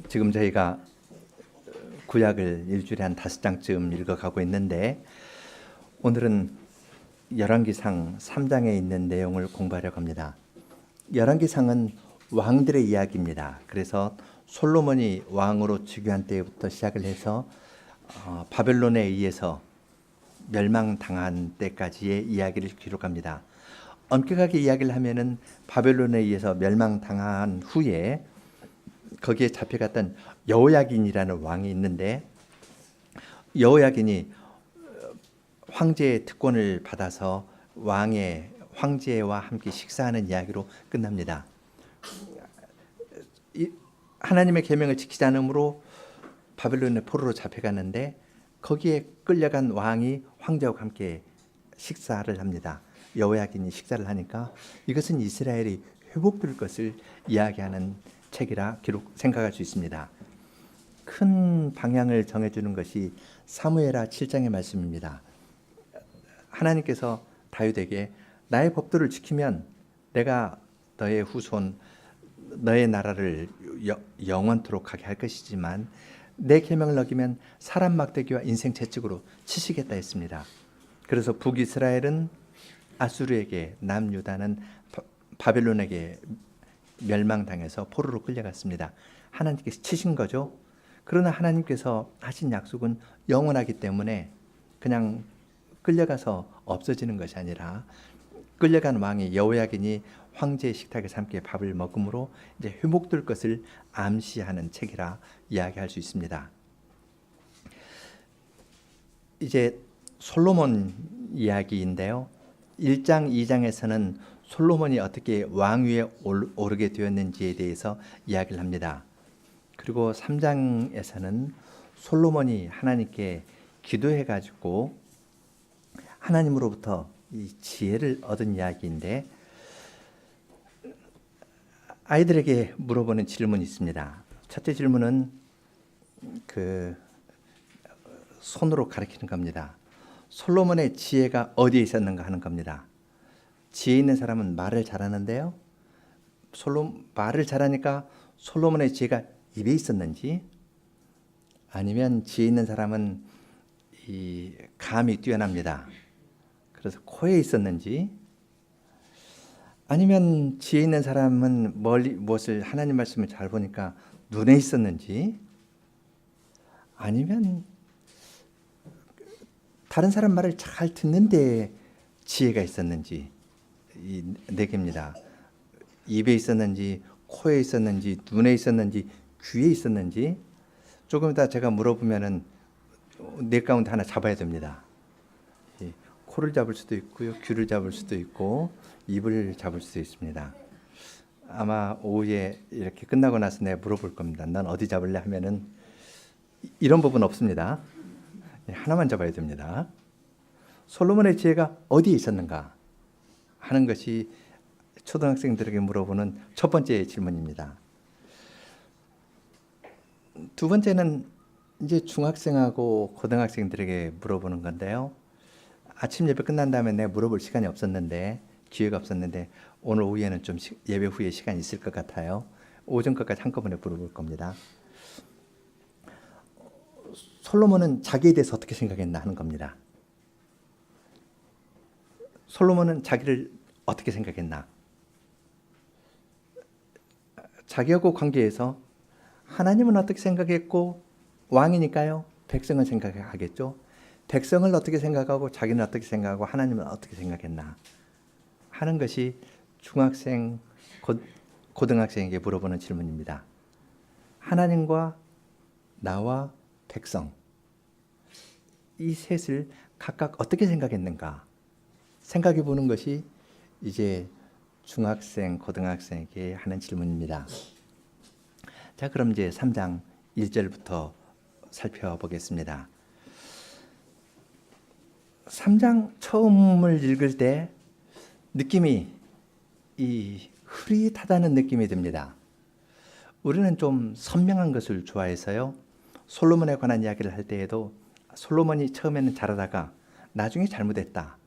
지금 저희가 구약을 일주일에 한 5장쯤 읽어가고 있는데 오늘은 열왕기상 3장에 있는 내용을 공부하려고 합니다. 열왕기상은 왕들의 이야기입니다. 그래서 솔로몬이 왕으로 즉위한 때부터 시작을 해서 바벨론에 의해서 멸망당한 때까지의 이야기를 기록합니다. 엄격하게 이야기를 하면은 바벨론에 의해서 멸망당한 후에 거기에 잡혀갔던 여호야긴이라는 왕이 있는데, 여호야긴이 황제의 특권을 받아서 왕의 황제와 함께 식사하는 이야기로 끝납니다. 하나님의 계명을 지키지 않으므로 바벨론의 포로로 잡혀갔는데 거기에 끌려간 왕이 황제와 함께 식사를 합니다. 여호야긴이 식사를 하니까 이것은 이스라엘이 회복될 것을 이야기하는 책이라 생각할 수 있습니다. 큰 방향을 정해주는 것이 사무엘하 7장의 말씀입니다. 하나님께서 다윗에게 나의 법도를 지키면 내가 너의 후손, 너의 나라를 영원토록 하게 할 것이지만 내 계명을 어기면 사람 막대기와 인생 채찍으로 치시겠다 했습니다. 그래서 북이스라엘은 아수르에게, 남유다는 바벨론에게 멸망당해서 포로로 끌려갔습니다. 하나님께서 치신 거죠. 그러나 하나님께서 하신 약속은 영원하기 때문에 그냥 끌려가서 없어지는 것이 아니라 끌려간 왕이 여호야긴이 황제의 식탁에서 함께 밥을 먹음으로 이제 회복될 것을 암시하는 책이라 이야기할 수 있습니다. 이제 솔로몬 이야기인데요. 1장, 2장에서는 솔로몬이 어떻게 왕위에 오르게 되었는지에 대해서 이야기를 합니다. 그리고 3장에서는 솔로몬이 하나님께 기도해가지고 하나님으로부터 이 지혜를 얻은 이야기인데, 아이들에게 물어보는 질문이 있습니다. 첫째 질문은 손으로 가리키는 겁니다. 솔로몬의 지혜가 어디에 있었는가 하는 겁니다. 지혜 있는 사람은 말을 잘하는데요. 말을 잘하니까 솔로몬의 지혜가 입에 있었는지, 아니면 지혜 있는 사람은 이 감이 뛰어납니다. 그래서 코에 있었는지, 아니면 지혜 있는 사람은 무엇을 하나님 말씀을 잘 보니까 눈에 있었는지, 아니면 다른 사람 말을 잘 듣는데 지혜가 있었는지, 이 네 개입니다. 입에 있었는지, 코에 있었는지, 눈에 있었는지, 귀에 있었는지. 조금 이따 제가 물어보면은 네 가운데 하나 잡아야 됩니다. 코를 잡을 수도 있고요, 귀를 잡을 수도 있고, 입을 잡을 수도 있습니다. 아마 오후에 이렇게 끝나고 나서 내가 물어볼 겁니다. 난 어디 잡을래 하면은 이런 부분 없습니다. 하나만 잡아야 됩니다. 솔로몬의 지혜가 어디에 있었는가 하는 것이 초등학생들에게 물어보는 첫 번째 질문입니다. 두 번째는 이제 중학생하고 고등학생들에게 물어보는 건데요. 아침 예배 끝난 다음에 내가 물어볼 시간이 없었는데, 기회가 없었는데 오늘 오후에는 좀 예배 후에 시간이 있을 것 같아요. 오전 것까지 한꺼번에 물어볼 겁니다. 솔로몬은 자기에 대해서 어떻게 생각했나 하는 겁니다. 솔로몬은 자기를 어떻게 생각했나? 자기하고 관계에서 하나님은 어떻게 생각했고, 왕이니까요, 백성은 생각하겠죠. 백성을 어떻게 생각하고 자기는 어떻게 생각하고 하나님은 어떻게 생각했나 하는 것이 중학생, 고등학생에게 물어보는 질문입니다. 하나님과 나와 백성, 이 셋을 각각 어떻게 생각했는가 생각해 보는 것이 이제 중학생, 고등학생에게 하는 질문입니다. 자, 그럼 이제 3장 1절부터 살펴보겠습니다. 3장 처음을 읽을 때 느낌이 흐릿하다는 느낌이 듭니다. 우리는 좀 선명한 것을 좋아해서요, 솔로몬에 관한 이야기를 할 때에도 솔로몬이 처음에는 잘하다가 나중에 잘못했다,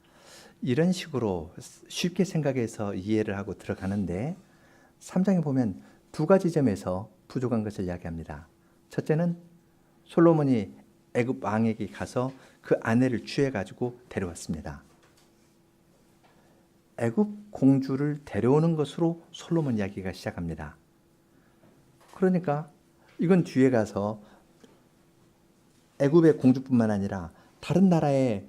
이런 식으로 쉽게 생각해서 이해를 하고 들어가는데, 3장에 보면 두 가지 점에서 부족한 것을 이야기합니다. 첫째는 솔로몬이 애굽 왕에게 가서 그 아내를 취해 가지고 데려왔습니다. 애굽 공주를 데려오는 것으로 솔로몬 이야기가 시작합니다. 그러니까 이건 뒤에 가서 애굽의 공주뿐만 아니라 다른 나라의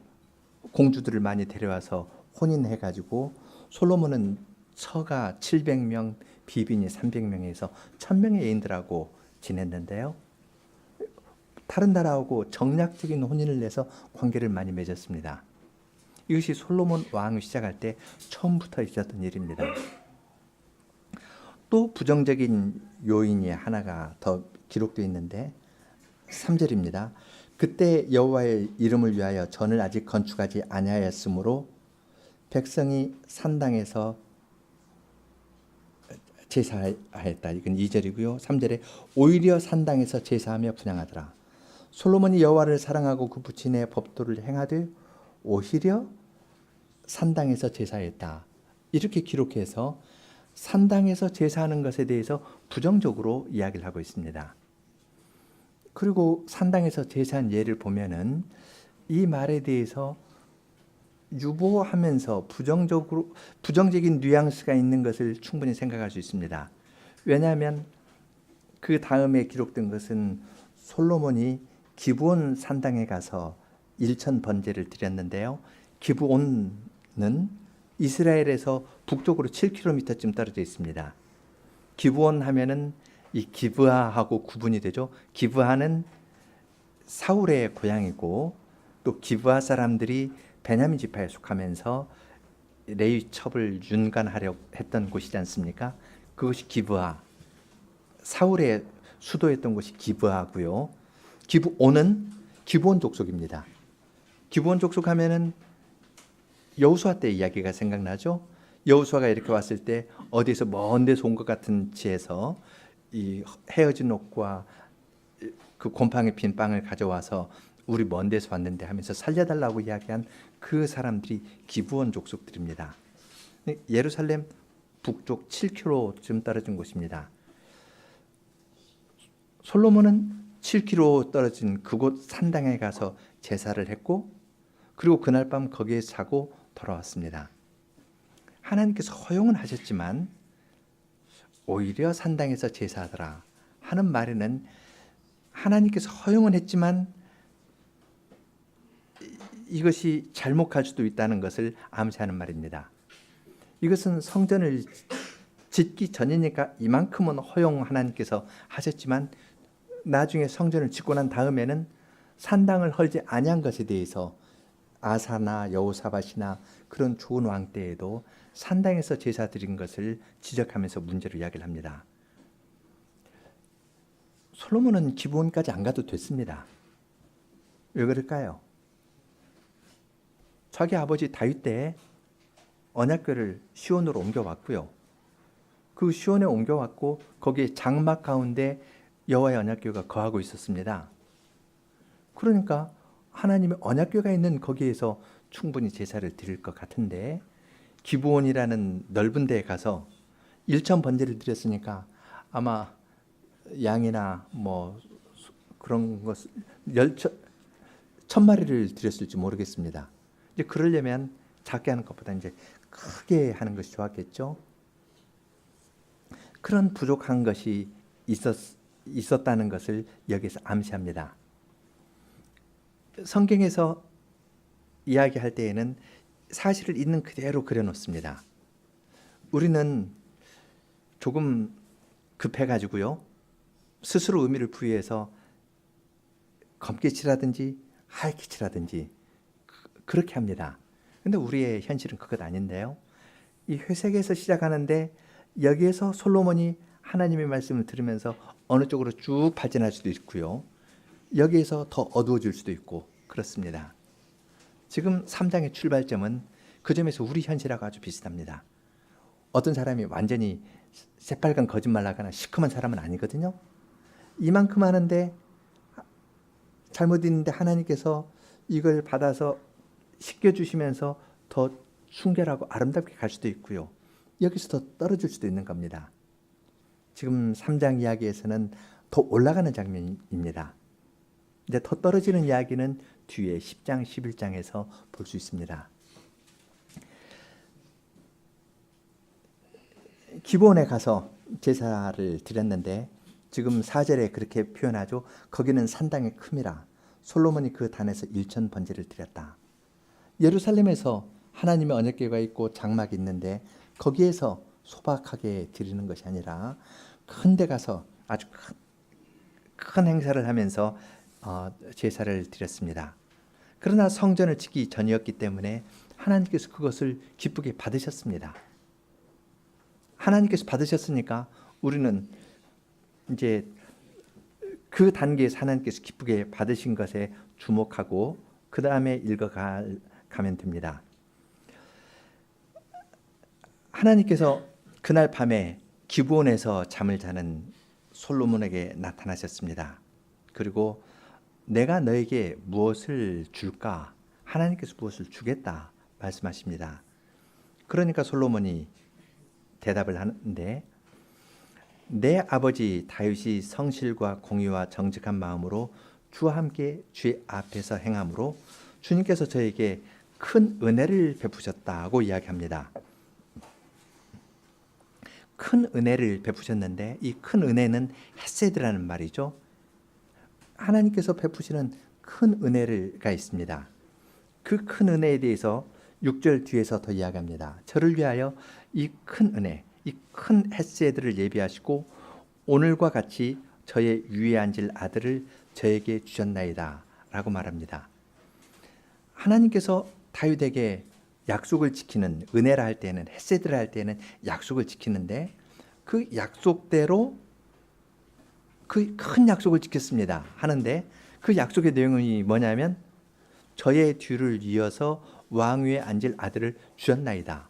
공주들을 많이 데려와서 혼인해 가지고 솔로몬은 처가 700명, 비빈이 300명에서 1000명의 여인들하고 지냈는데요. 다른 나라하고 정략적인 혼인을 내서 관계를 많이 맺었습니다. 이것이 솔로몬 왕이 시작할 때 처음부터 있었던 일입니다. 또 부정적인 요인이 하나가 더 기록되어 있는데 3절입니다. 그때 여호와의 이름을 위하여 전을 아직 건축하지 아니하였으므로 백성이 산당에서 제사하였다. 이건 2절이고요. 3절에 오히려 산당에서 제사하며 분향하더라. 솔로몬이 여호와를 사랑하고 그 부친의 법도를 행하되 오히려 산당에서 제사했다. 이렇게 기록해서 산당에서 제사하는 것에 대해서 부정적으로 이야기를 하고 있습니다. 그리고 산당에서 제사한 예를 보면은 이 말에 대해서 유보하면서 부정적인 뉘앙스가 있는 것을 충분히 생각할 수 있습니다. 왜냐하면 그 다음에 기록된 것은 솔로몬이 기브온 산당에 가서 일천 번제를 드렸는데요. 기브온은 이스라엘에서 북쪽으로 7km쯤 떨어져 있습니다. 기브온 하면은 이 기브아하고 구분이 되죠. 기브아는 사울의 고향이고 또 기브아 사람들이 베냐민 지파에 속하면서 레위 첩을 윤관하려 했던 곳이지 않습니까? 그것이 기브아, 사울의 수도였던 곳이 기브아고요. 기브온은 기브온 족속입니다. 기브온 족속 하면은 여호수아 때 이야기가 생각나죠. 여호수아가 이렇게 왔을 때 어디서 먼 데서 온 것 같은 지에서 이 헤어진 옷과 그 곰팡이 핀 빵을 가져와서 우리 먼 데서 왔는데 하면서 살려달라고 이야기한 그 사람들이 기브온 족속들입니다. 예루살렘 북쪽 7km쯤 떨어진 곳입니다. 솔로몬은 7km 떨어진 그곳 산당에 가서 제사를 했고 그리고 그날 밤 거기에 자고 돌아왔습니다. 하나님께서 허용은 하셨지만 오히려 산당에서 제사하더라 하는 말에는 하나님께서 허용은 했지만 이것이 잘못 갈 수도 있다는 것을 암시하는 말입니다. 이것은 성전을 짓기 전이니까 이만큼은 허용 하나님께서 하셨지만 나중에 성전을 짓고 난 다음에는 산당을 헐지 아니한 것에 대해서 아사나 여호사밧이나 그런 좋은 왕 때에도 산당에서 제사 드린 것을 지적하면서 문제로 이야기를 합니다. 솔로몬은 기브온까지 안 가도 됐습니다. 왜 그럴까요? 자기 아버지 다윗 때 언약궤를 시온으로 옮겨왔고요. 그 시온에 옮겨왔고 거기에 장막 가운데 여호와의 언약궤가 거하고 있었습니다. 그러니까 하나님의 언약궤가 있는 거기에서 충분히 제사를 드릴 것 같은데 기브온이라는 넓은 데에 가서 1천 번제를 드렸으니까 아마 양이나 뭐 그런 것 1000마리를 드렸을지 모르겠습니다. 이제 그러려면 작게 하는 것보다 이제 크게 하는 것이 좋았겠죠. 그런 부족한 것이 있었다는 것을 여기서 암시합니다. 성경에서 이야기할 때에는 사실을 있는 그대로 그려놓습니다. 우리는 조금 급해가지고요. 스스로 의미를 부여해서 검게 칠하든지 하얗게 칠하든지 그렇게 합니다. 근데 우리의 현실은 그것 아닌데요. 이 회색에서 시작하는데 여기에서 솔로몬이 하나님의 말씀을 들으면서 어느 쪽으로 쭉 발전할 수도 있고요. 여기에서 더 어두워질 수도 있고 그렇습니다. 지금 3장의 출발점은 그 점에서 우리 현실하고 아주 비슷합니다. 어떤 사람이 완전히 새빨간 거짓말 하거나 시커먼 사람은 아니거든요. 이만큼 하는데 잘못 있는데 하나님께서 이걸 받아서 씻겨주시면서 더 순결하고 아름답게 갈 수도 있고요. 여기서 더 떨어질 수도 있는 겁니다. 지금 3장 이야기에서는 더 올라가는 장면입니다. 이제 더 떨어지는 이야기는 뒤에 10장, 11장에서 볼 수 있습니다. 기브온에 가서 제사를 드렸는데 지금 4절에 그렇게 표현하죠. 거기는 산당의 큼이라 솔로몬이 그 단에서 1천 번제를 드렸다. 예루살렘에서 하나님의 언약궤가 있고 장막이 있는데 거기에서 소박하게 드리는 것이 아니라 큰 데 가서 아주 큰 행사를 하면서 제사를 드렸습니다. 그러나 성전을 짓기 전이었기 때문에 하나님께서 그것을 기쁘게 받으셨습니다. 하나님께서 받으셨으니까 우리는 이제 그 단계에서 하나님께서 기쁘게 받으신 것에 주목하고 그 다음에 읽어가면 됩니다. 하나님께서 그날 밤에 기브온에서 잠을 자는 솔로몬에게 나타나셨습니다. 그리고 내가 너에게 무엇을 줄까? 하나님께서 무엇을 주겠다 말씀하십니다. 그러니까 솔로몬이 대답을 하는데 내 아버지 다윗이 성실과 공의와 정직한 마음으로 주와 함께 주의 앞에서 행함으로 주님께서 저에게 큰 은혜를 베푸셨다고 이야기합니다. 큰 은혜를 베푸셨는데 이 큰 은혜는 헤세드라는 말이죠. 하나님께서 베푸시는 큰 은혜가 있습니다. 그 큰 은혜에 대해서 6절 뒤에서 더 이야기합니다. 저를 위하여 이 큰 은혜, 이 큰 헤세드를 예비하시고 오늘과 같이 저의 위에 앉을 아들을 저에게 주셨나이다 라고 말합니다. 하나님께서 다윗에게 약속을 지키는, 은혜라 할 때는, 헤세드라 할 때는 약속을 지키는데 그 약속대로 그 큰 약속을 지켰습니다. 하는데 그 약속의 내용이 뭐냐면 저의 뒤를 이어서 왕 위에 앉을 아들을 주셨나이다.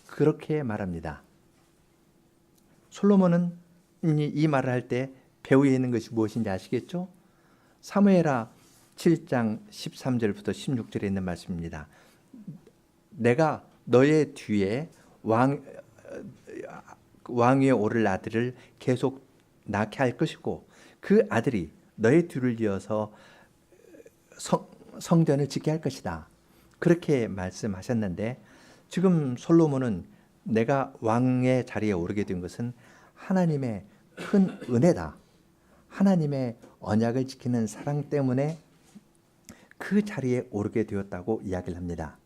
그렇게 말합니다. 솔로몬은 이 말을 할 때 배후에 있는 것이 무엇인지 아시겠죠? 사무엘하 7장 13절부터 16절에 있는 말씀입니다. 내가 너의 뒤에 왕 위에 오를 아들을 계속 낳게 할 것이고 그 아들이 너의 뒤를 이어서 성전을 짓게 할 것이다. 그렇게 말씀하셨는데 지금 솔로몬은 내가 왕의 자리에 오르게 된 것은 하나님의 큰 은혜다. 하나님의 언약을 지키는 사랑 때문에 그 자리에 오르게 되었다고 이야기를 합니다.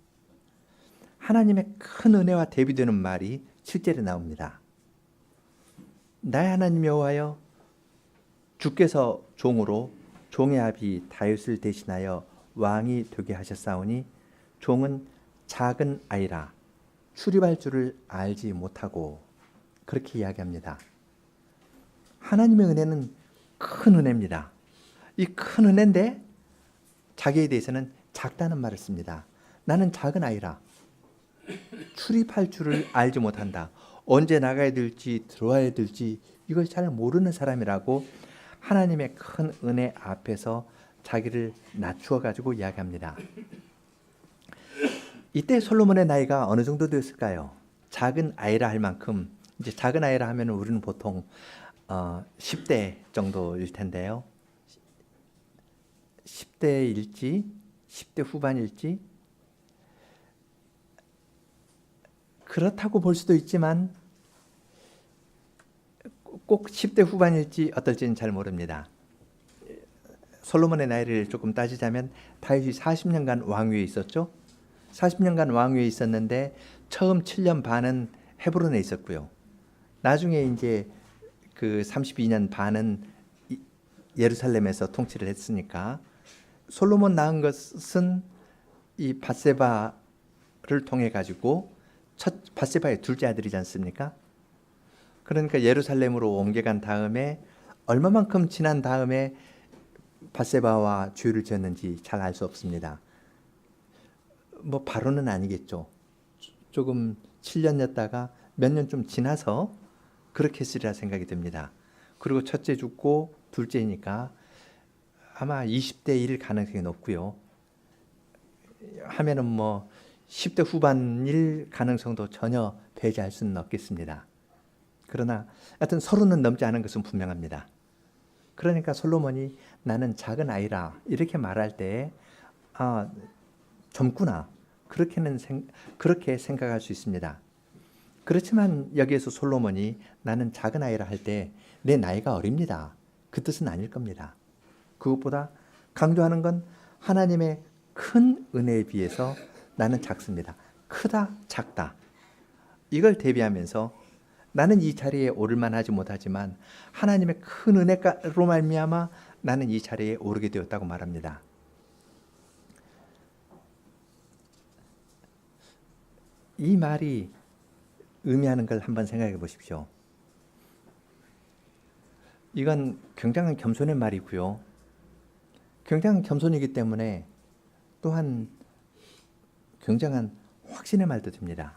하나님의 큰 은혜와 대비되는 말이 7절에 나옵니다. 나의 하나님 여호와여 주께서 종으로 종의 아비 다윗을 대신하여 왕이 되게 하셨사오니 종은 작은 아이라 출입할 줄을 알지 못하고 그렇게 이야기합니다. 하나님의 은혜는 큰 은혜입니다. 이 큰 은혜인데 자기에 대해서는 작다는 말을 씁니다. 나는 작은 아이라 출입할 줄을 알지 못한다. 언제 나가야 될지 들어와야 될지 이걸 잘 모르는 사람이라고 하나님의 큰 은혜 앞에서 자기를 낮추어 가지고 이야기합니다. 이때 솔로몬의 나이가 어느 정도 되었을까요? 작은 아이라 할 만큼, 이제 작은 아이라 하면 우리는 보통 10대 정도일 텐데요. 10대일지 10대 후반일지 그렇다고 볼 수도 있지만 꼭 10대 후반일지 어떨지는 잘 모릅니다. 솔로몬의 나이를 조금 따지자면 다윗이 40년간 왕위에 있었죠. 40년간 왕위에 있었는데 처음 7년 반은 헤브론에 있었고요. 나중에 이제 그 32년 반은 예루살렘에서 통치를 했으니까 솔로몬 낳은 것은 이 밧세바를 통해 가지고 첫 밧세바의 둘째 아들이지 않습니까? 그러니까 예루살렘으로 옮겨간 다음에 얼마만큼 지난 다음에 밧세바와 죄를 지었는지 잘 알 수 없습니다. 뭐 바로는 아니겠죠. 조금 7년이었다가 몇 년 좀 지나서 그렇게 했으리라 생각이 듭니다. 그리고 첫째 죽고 둘째니까 아마 20대일 가능성이 높고요. 하면은 뭐 10대 후반일 가능성도 전혀 배제할 수는 없겠습니다. 그러나 하여튼 서로는 넘지 않은 것은 분명합니다. 그러니까 솔로몬이 나는 작은 아이라 이렇게 말할 때 젊구나 그렇게 생각할 수 있습니다. 그렇지만 여기에서 솔로몬이 나는 작은 아이라 할 때 내 나이가 어립니다. 그 뜻은 아닐 겁니다. 그것보다 강조하는 건 하나님의 큰 은혜에 비해서 나는 작습니다. 크다, 작다. 이걸 대비하면서 나는 이 자리에 오를 만하지 못하지만 하나님의 큰 은혜로 말미암아 나는 이 자리에 오르게 되었다고 말합니다. 이 말이 의미하는 걸 한번 생각해 보십시오. 이건 굉장한 겸손의 말이고요. 굉장한 겸손이기 때문에 또한 굉장한 확신의 말도 됩니다.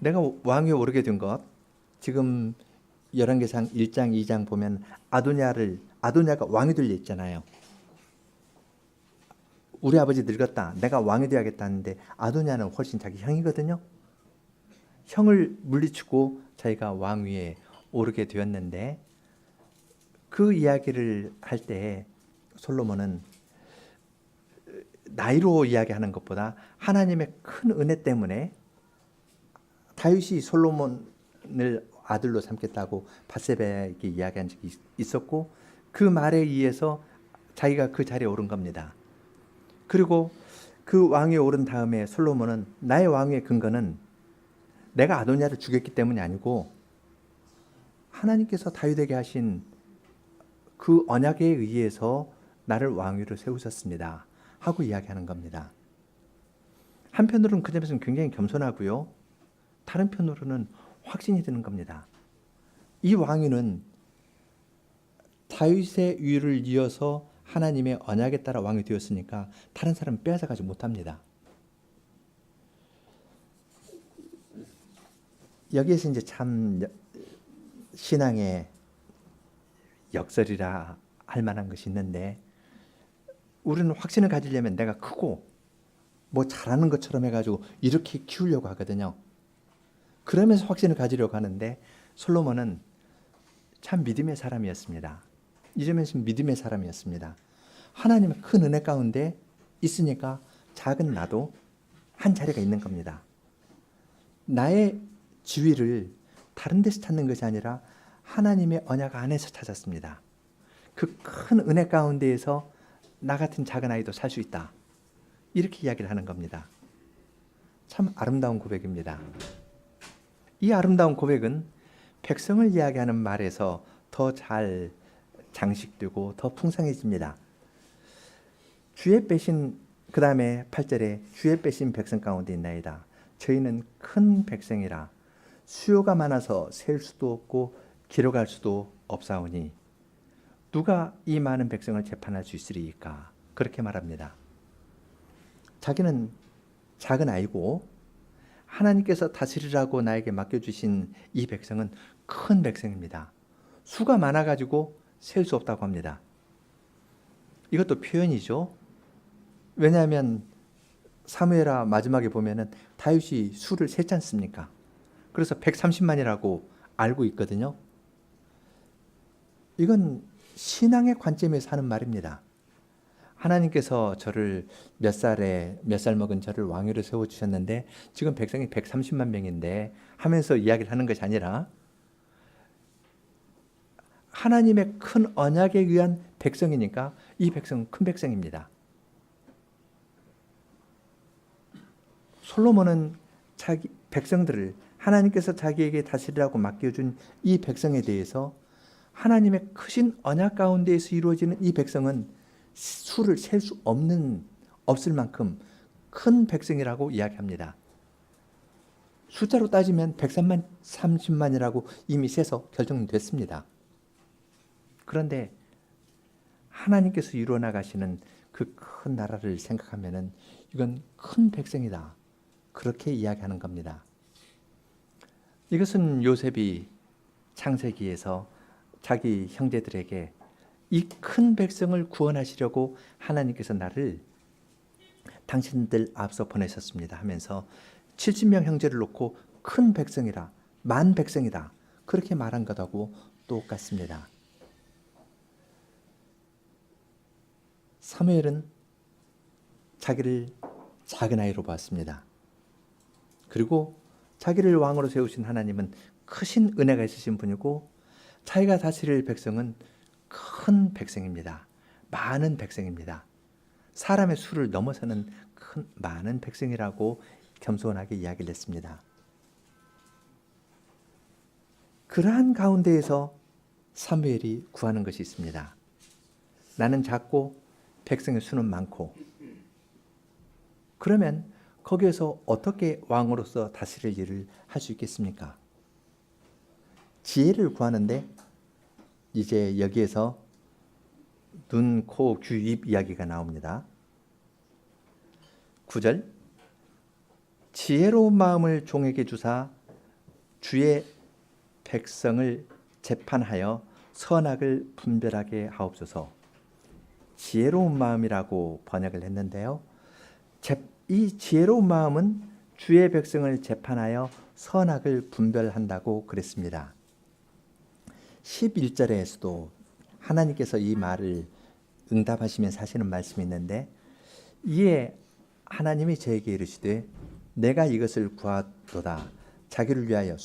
내가 왕위에 오르게 된 것, 지금 열왕기상 1장, 2장 보면 아도냐가 왕이 될 일 있잖아요. 우리 아버지 늙었다. 내가 왕이 되어야겠다는데 아도냐는 훨씬 자기 형이거든요. 형을 물리치고 자기가 왕위에 오르게 되었는데 그 이야기를 할 때 솔로몬은 나이로 이야기하는 것보다 하나님의 큰 은혜 때문에 다윗이 솔로몬을 아들로 삼겠다고 밧세바에게 이야기한 적이 있었고 그 말에 의해서 자기가 그 자리에 오른 겁니다. 그리고 그 왕위에 오른 다음에 솔로몬은 나의 왕위의 근거는 내가 아도냐를 죽였기 때문이 아니고 하나님께서 다윗에게 하신 그 언약에 의해서 나를 왕위로 세우셨습니다 하고 이야기하는 겁니다. 한편으로는 그 점에서는 굉장히 겸손하고요. 다른 편으로는 확신이 드는 겁니다. 이 왕위는 다윗의 위를 이어서 하나님의 언약에 따라 왕이 되었으니까 다른 사람은 빼앗아가지 못합니다. 여기에서 이제 참 신앙의 역설이라 할 만한 것이 있는데 우리는 확신을 가지려면 내가 크고 뭐 잘하는 것처럼 해가지고 이렇게 키우려고 하거든요. 그러면서 확신을 가지려고 하는데 솔로몬은 참 믿음의 사람이었습니다. 이 점에서 믿음의 사람이었습니다. 하나님의 큰 은혜 가운데 있으니까 작은 나도 한 자리가 있는 겁니다. 나의 지위를 다른 데서 찾는 것이 아니라 하나님의 언약 안에서 찾았습니다. 그 큰 은혜 가운데에서 나 같은 작은 아이도 살 수 있다. 이렇게 이야기를 하는 겁니다. 참 아름다운 고백입니다. 이 아름다운 고백은 백성을 이야기하는 말에서 더 잘 장식되고 더 풍성해집니다. 주의 빼신 그 다음에 8절에 주의 빼신 백성 가운데 있나이다. 저희는 큰 백성이라 수요가 많아서 셀 수도 없고 기록할 수도 없사오니 누가 이 많은 백성을 재판할 수 있으리이까. 그렇게 말합니다. 자기는 작은 아이고 하나님께서 다스리라고 나에게 맡겨주신 이 백성은 큰 백성입니다. 수가 많아가지고 셀 수 없다고 합니다. 이것도 표현이죠. 왜냐하면 사무엘하 마지막에 보면은 다윗이 수를 셌지 않습니까? 그래서 130만이라고 알고 있거든요. 이건 신앙의 관점에서 하는 말입니다. 하나님께서 저를 몇 살 먹은 저를 왕위로 세워주셨는데 지금 백성이 130만 명인데 하면서 이야기를 하는 것이 아니라 하나님의 큰 언약에 의한 백성이니까 이 백성은 큰 백성입니다. 솔로몬은 자기 백성들을 하나님께서 자기에게 다스리라고 맡겨준 이 백성에 대해서 하나님의 크신 언약 가운데에서 이루어지는 이 백성은 수를 셀 수 없을 만큼 큰 백성이라고 이야기합니다. 숫자로 따지면 130만이라고 이미 세서 결정됐습니다. 그런데 하나님께서 이루어 나가시는 그 큰 나라를 생각하면은 이건 큰 백성이다. 그렇게 이야기하는 겁니다. 이것은 요셉이 창세기에서 자기 형제들에게 이 큰 백성을 구원하시려고 하나님께서 나를 당신들 앞서 보내셨습니다 하면서 70명 형제를 놓고 큰 백성이라, 만 백성이다. 그렇게 말한 것하고 똑같습니다. 사무엘은 자기를 작은 아이로 봤습니다. 그리고 자기를 왕으로 세우신 하나님은 크신 은혜가 있으신 분이고 자기가 다스릴 백성은 큰 백성입니다. 많은 백성입니다. 사람의 수를 넘어서는 많은 백성이라고 겸손하게 이야기를 했습니다. 그러한 가운데에서 사무엘이 구하는 것이 있습니다. 나는 작고 백성의 수는 많고, 그러면 거기에서 어떻게 왕으로서 다스릴 일을 할 수 있겠습니까? 지혜를 구하는데 이제 여기에서 눈, 코, 귀, 입 이야기가 나옵니다. 9절, 지혜로운 마음을 종에게 주사 주의 백성을 재판하여 선악을 분별하게 하옵소서. 지혜로운 마음이라고 번역을 했는데요. 이 지혜로운 마음은 주의 백성을 재판하여 선악을 분별한다고 그랬습니다. 11절에서도 하나님께서 이 말을 응답하시면서 하시는 말씀이 있는데, 이에 하나님이 저에게 이르시되 내가 이것을 구하도다. 자기를 위하여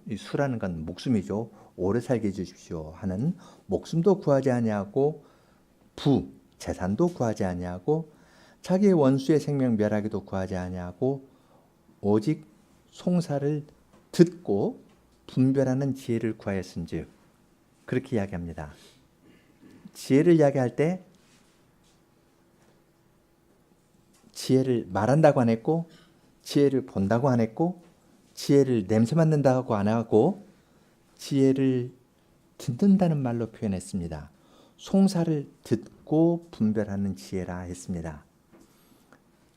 이 수라는 건 목숨이죠. 오래 살게 해주십시오 하는 목숨도 구하지 아니하고 재산도 구하지 아니하고 자기의 원수의 생명 멸하기도 구하지 아니하고 오직 송사를 듣고 분별하는 지혜를 구하였은즉, 그렇게 이야기합니다. 지혜를 이야기할 때 지혜를 말한다고 안 했고, 지혜를 본다고 안 했고, 지혜를 냄새 맡는다고 안 하고, 지혜를 듣는다는 말로 표현했습니다. 송사를 듣고 분별하는 지혜라 했습니다.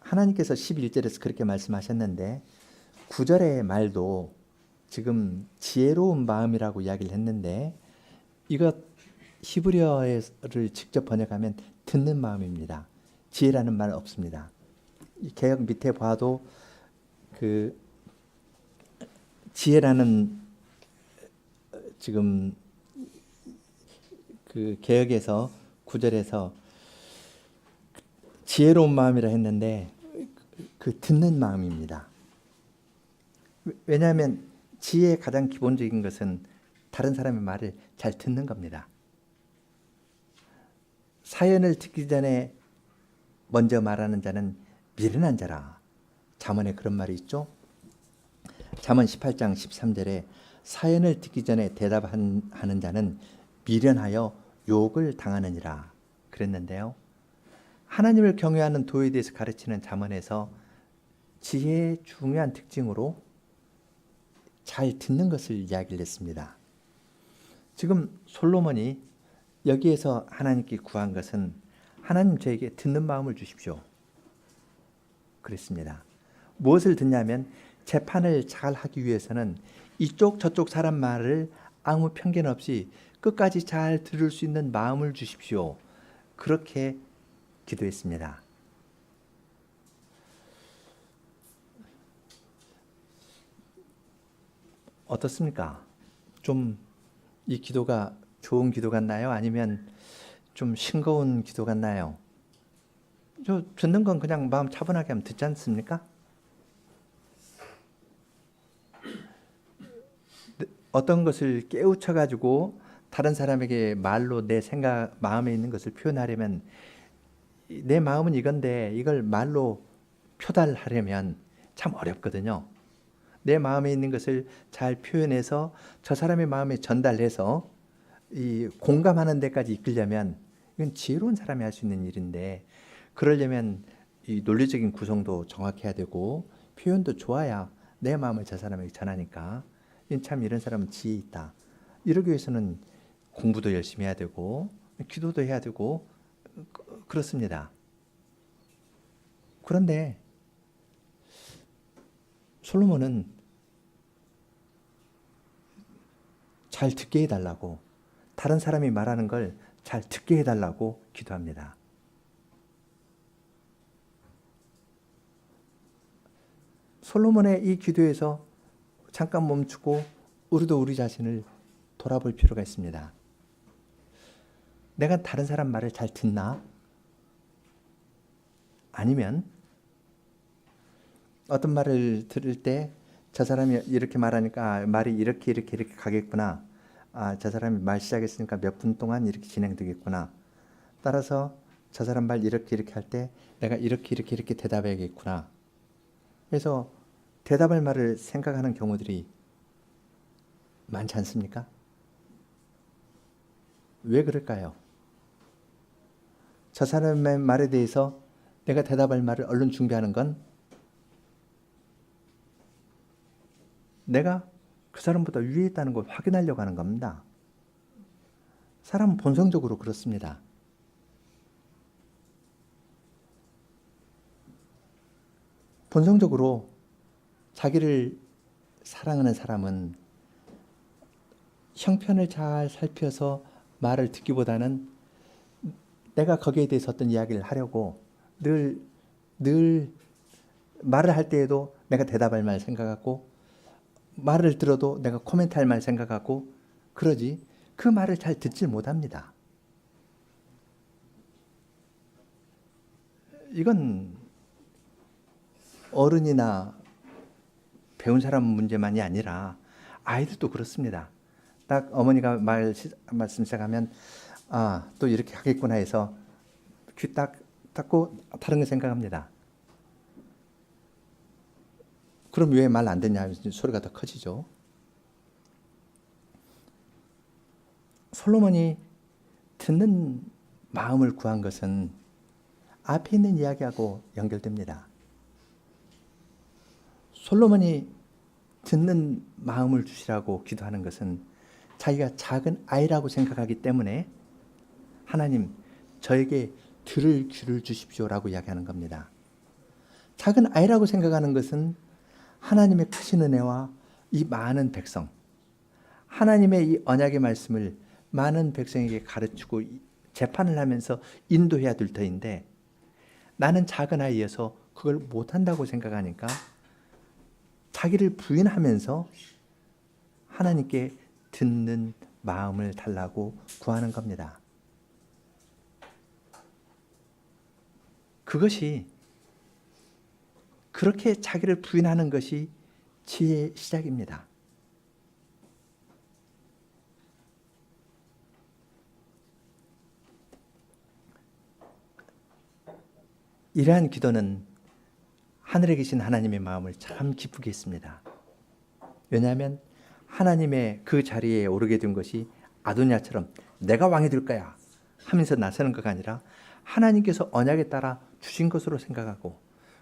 하나님께서 11절에서 그렇게 말씀하셨는데 9절의 말도 지금 지혜로운 마음이라고 이야기를 했는데, 이것 히브리어를 직접 번역하면 듣는 마음입니다. 지혜라는 말 없습니다. 개역 밑에 봐도 그 지혜라는 지금 그 개역에서 9절에서 지혜로운 마음이라 했는데 그 듣는 마음입니다. 왜냐하면 지혜의 가장 기본적인 것은 다른 사람의 말을 잘 듣는 겁니다. 사연을 듣기 전에 먼저 말하는 자는 미련한 자라. 잠언에 그런 말이 있죠. 잠언 18장 13절에 사연을 듣기 전에 대답하는 자는 미련하여 욕을 당하느니라 그랬는데요. 하나님을 경외하는 도에 대해서 가르치는 잠언에서 지혜의 중요한 특징으로 잘 듣는 것을 이야기를 했습니다. 지금 솔로몬이 여기에서 하나님께 구한 것은 하나님 저에게 듣는 마음을 주십시오 그랬습니다. 무엇을 듣냐면 재판을 잘 하기 위해서는 이쪽 저쪽 사람 말을 아무 편견 없이 끝까지 잘 들을 수 있는 마음을 주십시오. 그렇게 기도했습니다. 어떻습니까? 좀 이 기도가 좋은 기도 같나요? 아니면 좀 싱거운 기도 같나요? 저 듣는 건 그냥 마음 차분하게 하면 듣지 않습니까? 어떤 것을 깨우쳐 가지고 다른 사람에게 말로 내 생각, 마음에 있는 것을 표현하려면, 내 마음은 이건데 이걸 말로 표달하려면 참 어렵거든요. 내 마음에 있는 것을 잘 표현해서 저 사람의 마음에 전달해서 이 공감하는 데까지 이끌려면 이건 지혜로운 사람이 할 수 있는 일인데, 그러려면 이 논리적인 구성도 정확해야 되고 표현도 좋아야 내 마음을 저 사람에게 전하니까, 참 이런 사람은 지혜 있다. 이러기 위해서는 공부도 열심히 해야 되고 기도도 해야 되고 그렇습니다. 그런데 솔로몬은 잘 듣게 해달라고, 다른 사람이 말하는 걸 잘 듣게 해달라고 기도합니다. 솔로몬의 이 기도에서 잠깐 멈추고 우리도 우리 자신을 돌아볼 필요가 있습니다. 내가 다른 사람 말을 잘 듣나? 아니면 어떤 말을 들을 때 저 사람이 이렇게 말하니까 말이 이렇게 가겠구나. 저 사람이 말 시작했으니까 몇 분 동안 이렇게 진행되겠구나. 따라서 저 사람 말 이렇게 할 때 내가 이렇게 대답해야겠구나. 그래서 대답할 말을 생각하는 경우들이 많지 않습니까? 왜 그럴까요? 저 사람의 말에 대해서 내가 대답할 말을 얼른 준비하는 건 내가 그 사람보다 위에 있다는 걸 확인하려고 하는 겁니다. 사람은 본성적으로 그렇습니다. 본성적으로 자기를 사랑하는 사람은 형편을 잘 살펴서 말을 듣기보다는 내가 거기에 대해서 어떤 이야기를 하려고 늘 말을 할 때에도 내가 대답할 말 생각하고 말을 들어도 내가 코멘트할 말 생각하고 그러지 그 말을 잘 듣질 못합니다. 이건 어른이나 배운 사람 문제만이 아니라 아이들도 그렇습니다. 딱 어머니가 말씀 시작하면 또 이렇게 하겠구나 해서 귀 딱 닫고 다른 거 생각합니다. 그럼 왜 말 안 듣냐 하면 소리가 더 커지죠. 솔로몬이 듣는 마음을 구한 것은 앞에 있는 이야기하고 연결됩니다. 솔로몬이 듣는 마음을 주시라고 기도하는 것은 자기가 작은 아이라고 생각하기 때문에 하나님 저에게 들을 귀를 주십시오라고 이야기하는 겁니다. 작은 아이라고 생각하는 것은 하나님의 크신 은혜와 이 많은 백성, 하나님의 이 언약의 말씀을 많은 백성에게 가르치고 재판을 하면서 인도해야 될 터인데 나는 작은 아이여서 그걸 못한다고 생각하니까 자기를 부인하면서 하나님께 듣는 마음을 달라고 구하는 겁니다. 그것이 그렇게 자기를 부인하는 것이 지혜의 시작입니다. 이러한 기도는 하늘에 계신 하나님의 마음을 참 기쁘게 했습니다. 왜냐하면 하나님의 그 자리에 오르게 된 것이 아도니아처럼 내가 왕이 될 거야 하면서 나서는 것가 아니라 하나님께서 언약에 따라 주신 것으로 생각하고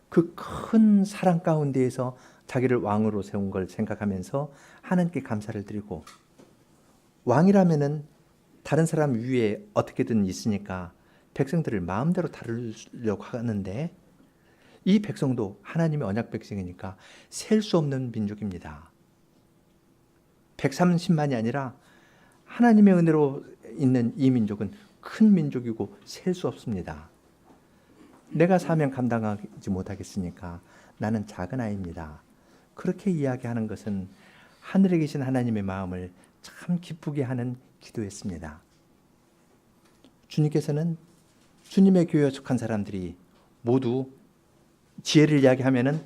그 큰 사랑 가운데에서 자기를 왕으로 세운 걸 생각하면서 하나님께 감사를 드리고 왕이라면은 다른 사람 위에 어떻게든 있으니까 백성들을 마음대로 다루려고 하는데 이 백성도 하나님의 언약 백성이니까 셀 수 없는 민족입니다. 130만이 아니라 하나님의 은혜로 있는 이 민족은 큰 민족이고 셀 수 없습니다. 내가 사명 감당하지 못하겠으니까 나는 작은 아이입니다. 그렇게 이야기하는 것은 하늘에 계신 하나님의 마음을 참 기쁘게 하는 기도였습니다. 주님께서는 주님의 교회에 속한 사람들이 모두 지혜를 이야기하면은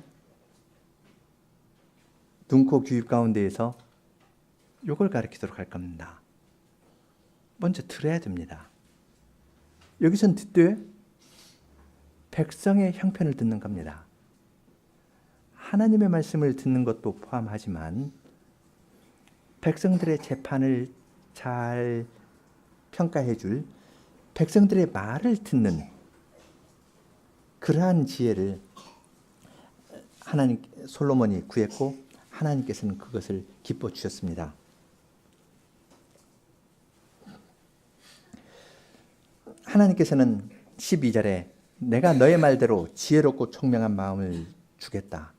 눈코 귀 가운데에서 요걸 가르치도록 할 겁니다. 먼저 들어야 됩니다. 여기선 듣되 백성의 형편을 듣는 겁니다. 하나님의 말씀을 듣는 것도 포함하지만 백성들의 재판을 잘 평가해 줄 백성들의 말을 듣는 그러한 지혜를 하나님 솔로몬이 구했고 하나님께서는 그것을 기뻐 주셨습니다. 하나님께서는 12절에 내가 너의 말대로 지혜롭고 총명한 마음을 주겠다.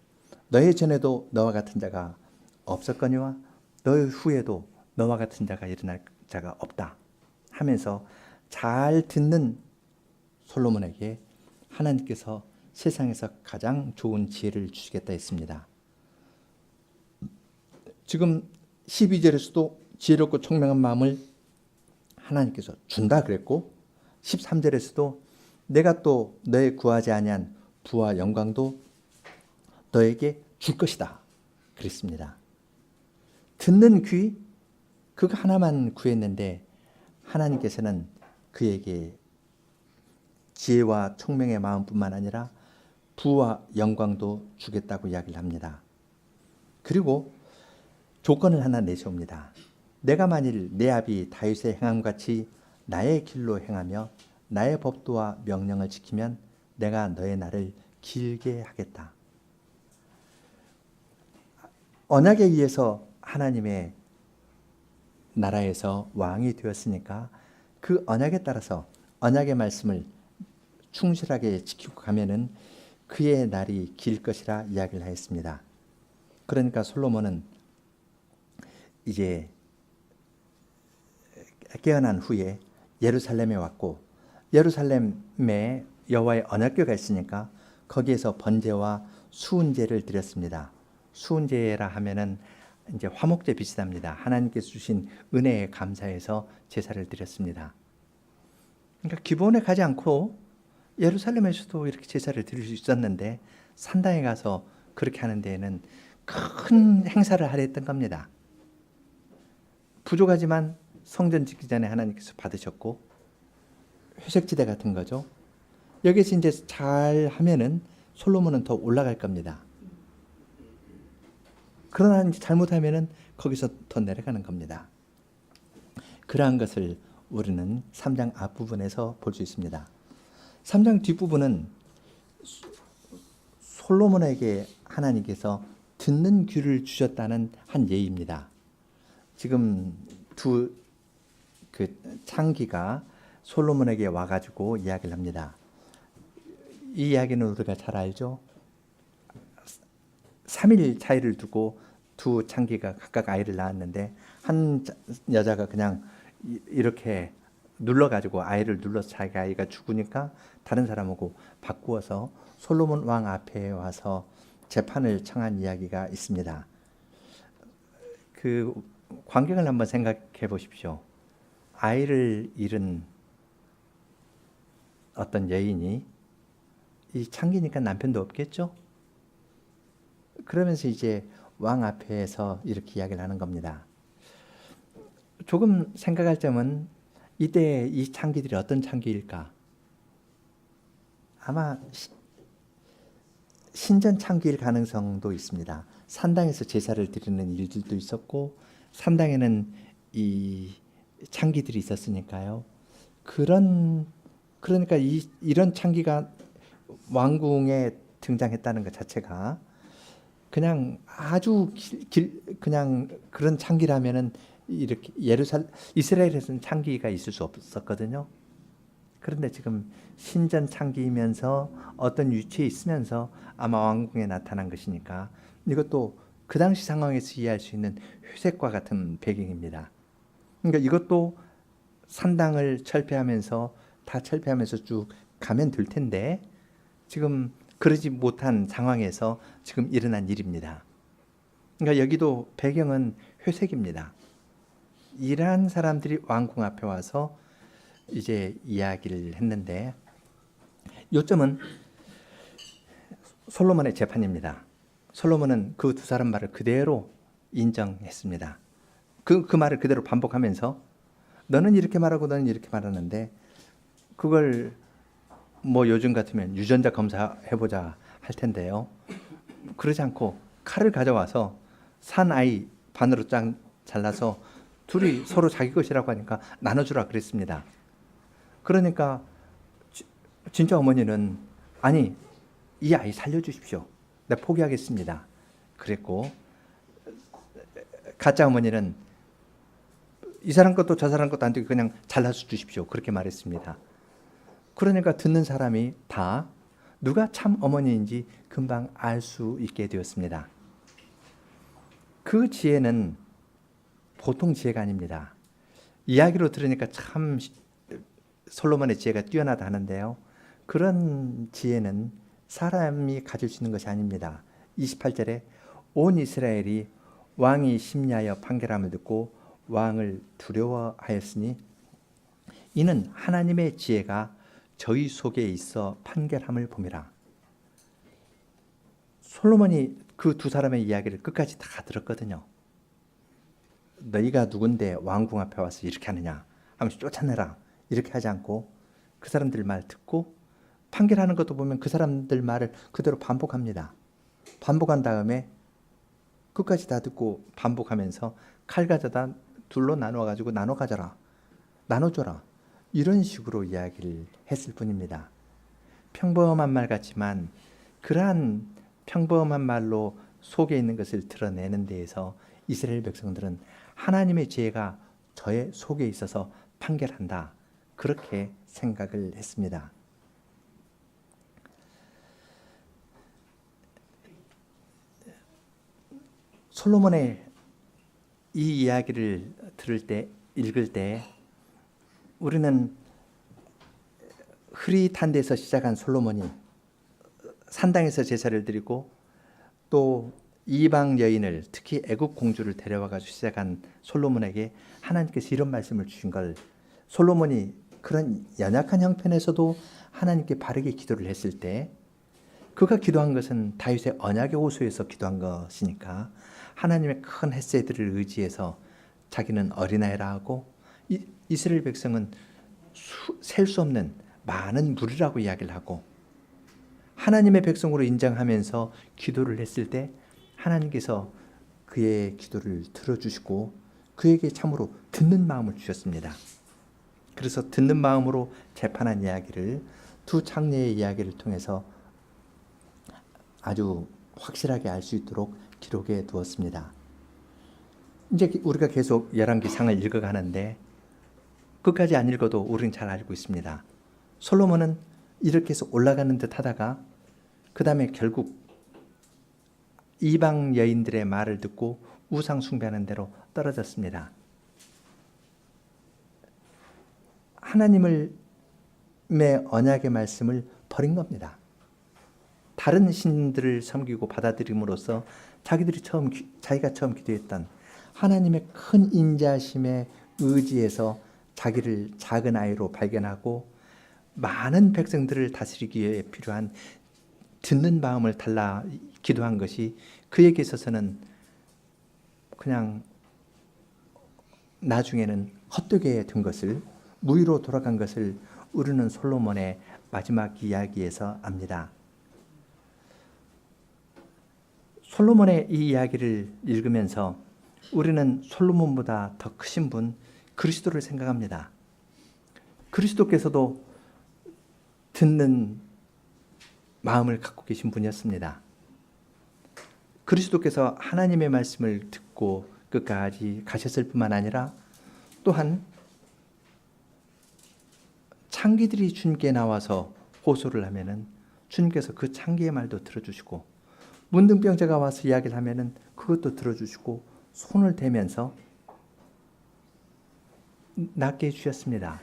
너의 전에도 너와 같은 자가 없었거니와 너의 후에도 너와 같은 자가 일어날 자가 없다 하면서 잘 듣는 솔로몬에게 하나님께서 세상에서 가장 좋은 지혜를 주시겠다 했습니다. 지금 12절에서도 지혜롭고 총명한 마음을 하나님께서 준다 그랬고 13절에서도 내가 또 너의 구하지 아니한 부와 영광도 너에게 줄 것이다 그랬습니다. 듣는 귀 그거 하나만 구했는데 하나님께서는 그에게 지혜와 총명의 마음뿐만 아니라 부와 영광도 주겠다고 이야기를 합니다. 그리고 조건을 하나 내세웁니다. 내가 만일 내 아비 다윗의 행함같이 나의 길로 행하며 나의 법도와 명령을 지키면 내가 너의 날을 길게 하겠다. 언약에 의해서 하나님의 나라에서 왕이 되었으니까 그 언약에 따라서 언약의 말씀을 충실하게 지키고 가면은 그의 날이 길 것이라 이야기를 하였습니다. 그러니까 솔로몬은 이제 깨어난 후에 예루살렘에 왔고 예루살렘에 여호와의 언약궤가 있으니까 거기에서 번제와 수은제를 드렸습니다. 수은제라 하면은 이제 화목제 비슷합니다. 하나님께서 주신 은혜에 감사해서 제사를 드렸습니다. 그러니까 기본에 가지 않고 예루살렘에서도 이렇게 제사를 드릴 수 있었는데 산당에 가서 그렇게 하는 데에는 큰 행사를 하려 했던 겁니다. 부족하지만 성전 짓기 전에 하나님께서 받으셨고 회색지대 같은 거죠. 여기서 이제 잘 하면은 솔로몬은 더 올라갈 겁니다. 그러나 이제 잘못하면은 거기서 더 내려가는 겁니다. 그러한 것을 우리는 3장 앞부분에서 볼 수 있습니다. 3장 뒷부분은 솔로몬에게 하나님께서 듣는 귀를 주셨다는 한 예입니다. 지금 두 그 창기가 솔로몬에게 와가지고 이야기를 합니다. 이 이야기는 우리가 잘 알죠. 3일 차이를 두고 두 창기가 각각 아이를 낳았는데 한 여자가 그냥 이렇게 눌러가지고 아이를 눌러서 자기 아이가 죽으니까 다른 사람하고 바꾸어서 솔로몬 왕 앞에 와서 재판을 청한 이야기가 있습니다. 그 광경을 한번 생각해 보십시오. 아이를 잃은 어떤 여인이 이 창기니까 남편도 없겠죠? 그러면서 이제 왕 앞에서 이렇게 이야기를 하는 겁니다. 조금 생각할 점은 이때 이 창기들이 어떤 창기일까? 아마 신전 창기일 가능성도 있습니다. 산당에서 제사를 드리는 일들도 있었고 산당에는 이 창기들이 있었으니까요. 그러니까 이런 창기가 왕궁에 등장했다는 것 자체가 그냥 아주 그냥 그런 창기라면은 이렇게 이스라엘에서는 창기가 있을 수 없었거든요. 그런데 지금 신전 창기이면서 어떤 위치에 있으면서 아마 왕궁에 나타난 것이니까 이것도 그 당시 상황에서 이해할 수 있는 회색과 같은 배경입니다. 그러니까 이것도 산당을 철폐하면서 다 철폐하면서 쭉 가면 될 텐데 지금 그러지 못한 상황에서 지금 일어난 일입니다. 그러니까 여기도 배경은 회색입니다. 이러한 사람들이 왕궁 앞에 와서 이제 이야기를 했는데 요점은 솔로몬의 재판입니다. 솔로몬은 그 두 사람 말을 그대로 인정했습니다. 그 말을 그대로 반복하면서 너는 이렇게 말하고 너는 이렇게 말하는데 그걸 뭐 요즘 같으면 유전자 검사해보자 할 텐데요. 그러지 않고 칼을 가져와서 산 아이 반으로 잘라서 둘이 서로 자기 것이라고 하니까 나눠주라 그랬습니다. 그러니까 진짜 어머니는 아니 이 아이 살려주십시오. 내가 포기하겠습니다. 그랬고 가짜 어머니는 이 사람 것도 저 사람 것도 안 되고 그냥 잘라서 주십시오. 그렇게 말했습니다. 그러니까 듣는 사람이 다 누가 참 어머니인지 금방 알 수 있게 되었습니다. 그 지혜는 보통 지혜가 아닙니다. 이야기로 들으니까 참 솔로몬의 지혜가 뛰어나다 하는데요. 그런 지혜는 사람이 가질 수 있는 것이 아닙니다. 28절에 온 이스라엘이 왕이 심리하여 판결함을 듣고 왕을 두려워하였으니 이는 하나님의 지혜가 저희 속에 있어 판결함을 봄이라. 솔로몬이 그 두 사람의 이야기를 끝까지 다 들었거든요. 너희가 누군데 왕궁 앞에 와서 이렇게 하느냐 하면서 쫓아내라 이렇게 하지 않고 그 사람들 말 듣고 판결하는 것도 보면 그 사람들 말을 그대로 반복합니다. 반복한 다음에 끝까지 다 듣고 반복하면서 칼 가져다 둘로 나누어 가지고 나눠 가져라, 나눠줘라, 이런 식으로 이야기를 했을 뿐입니다. 평범한 말 같지만 그러한 평범한 말로 속에 있는 것을 드러내는 데에서 이스라엘 백성들은 하나님의 지혜가 저의 속에 있어서 판결한다, 그렇게 생각을 했습니다. 솔로몬의 이 이야기를 들을 때, 읽을 때 우리는 흐릿한 데서 시작한 솔로몬이 산당에서 제사를 드리고 또 이방 여인을, 특히 애굽 공주를 데려와 가지고 시작한 솔로몬에게 하나님께서 이런 말씀을 주신 걸, 솔로몬이 그런 연약한 형편에서도 하나님께 바르게 기도를 했을 때 그가 기도한 것은 다윗의 언약의 호소에서 기도한 것이니까 하나님의 큰 햇새들을 의지해서 자기는 어린아이라 하고 이스라엘 백성은 셀 수 없는 많은 무리라고 이야기를 하고 하나님의 백성으로 인정하면서 기도를 했을 때 하나님께서 그의 기도를 들어주시고 그에게 참으로 듣는 마음을 주셨습니다. 그래서 듣는 마음으로 재판한 이야기를 두 장례의 이야기를 통해서 아주 확실하게 알 수 있도록 기록해 두었습니다. 이제 우리가 계속 열왕기상을 읽어가는데 끝까지 안 읽어도 우리는 잘 알고 있습니다. 솔로몬은 이렇게 해서 올라가는 듯 하다가 그 다음에 결국 이방 여인들의 말을 듣고 우상 숭배하는 대로 떨어졌습니다. 하나님의 언약의 말씀을 버린 겁니다. 다른 신들을 섬기고 받아들임으로써 자기가 처음 기도했던 하나님의 큰 인자심에 의지해서 자기를 작은 아이로 발견하고 많은 백성들을 다스리기 위해 필요한 듣는 마음을 달라 기도한 것이 그에게 있어서는 그냥 나중에는 헛되게 된 것을, 무위로 돌아간 것을 우리는 솔로몬의 마지막 이야기에서 압니다. 솔로몬의 이 이야기를 읽으면서 우리는 솔로몬보다 더 크신 분 그리스도를 생각합니다. 그리스도께서도 듣는 마음을 갖고 계신 분이었습니다. 그리스도께서 하나님의 말씀을 듣고 끝까지 가셨을 뿐만 아니라 또한 창기들이 주님께 나와서 호소를 하면은 주님께서 그 창기의 말도 들어주시고 문둥병자가 와서 이야기를 하면은 그것도 들어주시고 손을 대면서 낫게 해주셨습니다.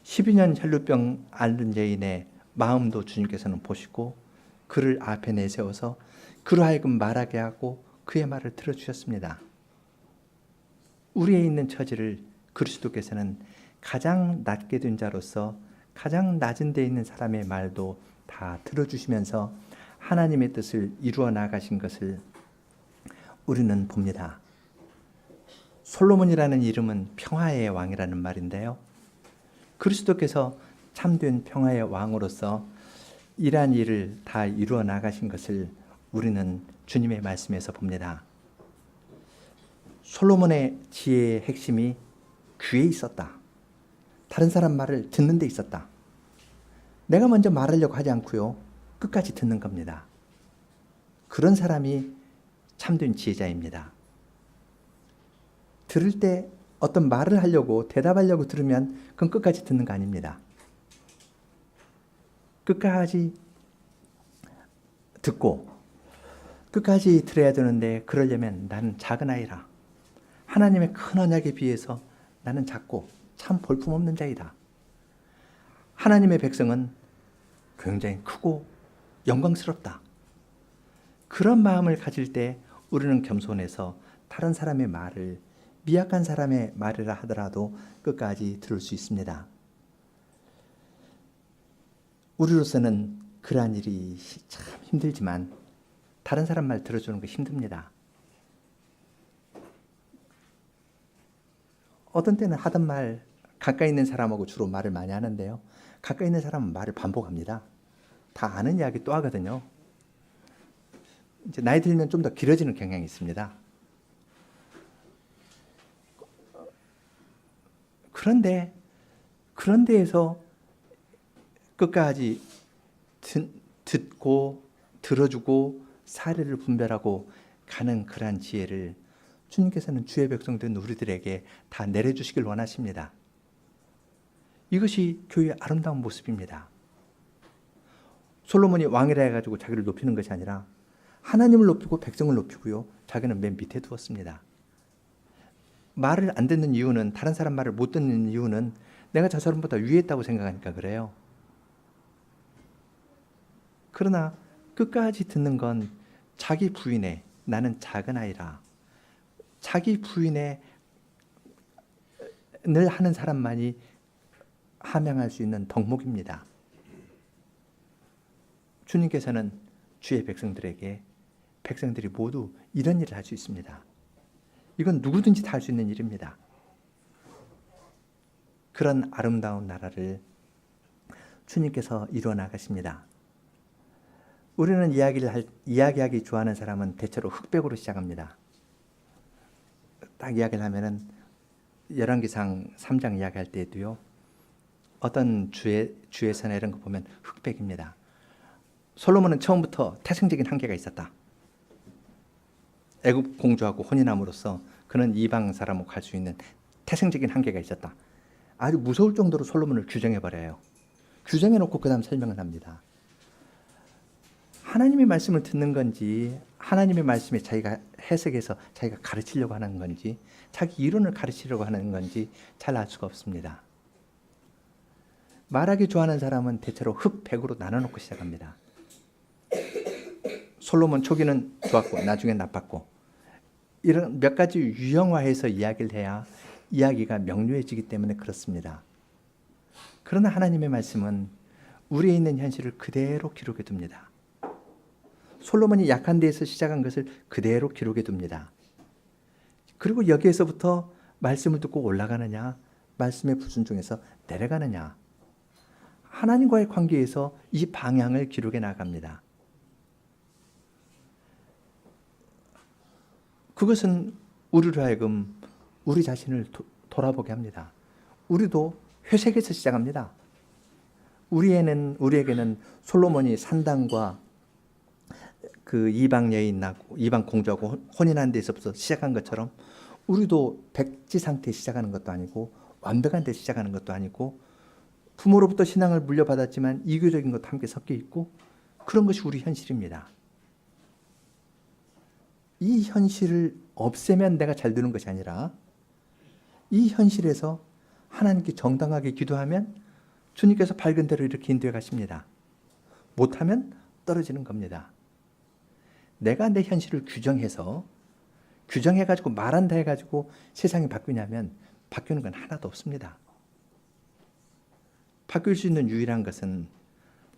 12년 혈루병 앓는 여인의 마음도 주님께서는 보시고 그를 앞에 내세워서 그로 하여금 말하게 하고 그의 말을 들어주셨습니다. 우리에 있는 처지를 그리스도께서는 가장 낮게 된 자로서 가장 낮은 데 있는 사람의 말도 다 들어주시면서 하나님의 뜻을 이루어 나가신 것을 우리는 봅니다. 솔로몬이라는 이름은 평화의 왕이라는 말인데요. 그리스도께서 참된 평화의 왕으로서 이러한 일을 다 이루어 나가신 것을 우리는 주님의 말씀에서 봅니다. 솔로몬의 지혜의 핵심이 귀에 있었다. 다른 사람 말을 듣는 데 있었다. 내가 먼저 말하려고 하지 않고요. 끝까지 듣는 겁니다. 그런 사람이 참된 지혜자입니다. 들을 때 어떤 말을 하려고 대답하려고 들으면 그건 끝까지 듣는 거 아닙니다. 끝까지 듣고 끝까지 들어야 되는데 그러려면 나는 작은 아이라. 하나님의 큰 언약에 비해서 나는 작고 참 볼품없는 자이다. 하나님의 백성은 굉장히 크고 영광스럽다. 그런 마음을 가질 때 우리는 겸손해서 다른 사람의 말을 미약한 사람의 말이라 하더라도 끝까지 들을 수 있습니다. 우리로서는 그러한 일이 참 힘들지만 다른 사람 말 들어주는 거 힘듭니다. 어떤 때는 하던 말 가까이 있는 사람하고 주로 말을 많이 하는데요. 가까이 있는 사람은 말을 반복합니다. 다 아는 이야기 또 하거든요. 이제 나이 들면 좀 더 길어지는 경향이 있습니다. 그런 데에서 끝까지 듣고 들어주고 사례를 분별하고 가는 그러한 지혜를 주님께서는 주의 백성된 우리들에게 다 내려주시길 원하십니다. 이것이 교회의 아름다운 모습입니다. 솔로몬이 왕이라 해가지고 자기를 높이는 것이 아니라 하나님을 높이고 백성을 높이고요. 자기는 맨 밑에 두었습니다. 말을 안 듣는 이유는, 다른 사람 말을 못 듣는 이유는 내가 저 사람보다 위에 있다고 생각하니까 그래요. 그러나 끝까지 듣는 건 자기 부인의, 나는 작은 아이라, 자기 부인의 늘 하는 사람만이 함양할 수 있는 덕목입니다. 주님께서는 주의 백성들에게 백성들이 모두 이런 일을 할 수 있습니다. 이건 누구든지 다 할 수 있는 일입니다. 그런 아름다운 나라를 주님께서 이루어 나가십니다. 우리는 이야기하기 좋아하는 사람은 대체로 흑백으로 시작합니다. 딱 이야기를 하면은 열왕기상 3장 이야기할 때에도요. 어떤 주의 이런 거 보면 흑백입니다. 솔로몬은 처음부터 태생적인 한계가 있었다. 애굽 공주하고 혼인함으로써 그는 이방 사람하고 갈 수 있는 태생적인 한계가 있었다. 아주 무서울 정도로 솔로몬을 규정해버려요. 규정해놓고 그 다음 설명을 합니다. 하나님의 말씀을 듣는 건지, 하나님의 말씀에 자기가 해석해서 자기가 가르치려고 하는 건지, 자기 이론을 가르치려고 하는 건지 잘 알 수가 없습니다. 말하기 좋아하는 사람은 대체로 흑백으로 나눠놓고 시작합니다. 솔로몬 초기는 좋았고 나중엔 나빴고, 이런 몇 가지 유형화해서 이야기를 해야 이야기가 명료해지기 때문에 그렇습니다. 그러나 하나님의 말씀은 우리에 있는 현실을 그대로 기록해 둡니다. 솔로몬이 약한 데에서 시작한 것을 그대로 기록해 둡니다. 그리고 여기에서부터 말씀을 듣고 올라가느냐, 말씀의 불순종에서 내려가느냐, 하나님과의 관계에서 이 방향을 기록해 나갑니다. 그것은 우리로 하여금 우리 자신을 돌아보게 합니다. 우리도 회색에서 시작합니다. 우리에게는 솔로몬이 산당과 그 이방 여인하고 이방 공주하고 혼인한 데서부터 시작한 것처럼 우리도 백지 상태에 시작하는 것도 아니고 완벽한 데 시작하는 것도 아니고 부모로부터 신앙을 물려받았지만 이교적인 것도 함께 섞여 있고 그런 것이 우리 현실입니다. 이 현실을 없애면 내가 잘 되는 것이 아니라 이 현실에서 하나님께 정당하게 기도하면 주님께서 밝은 대로 이렇게 인도해 가십니다. 못하면 떨어지는 겁니다. 내가 내 현실을 규정해가지고 말한다 해가지고 세상이 바뀌냐면 바뀌는 건 하나도 없습니다. 바뀔 수 있는 유일한 것은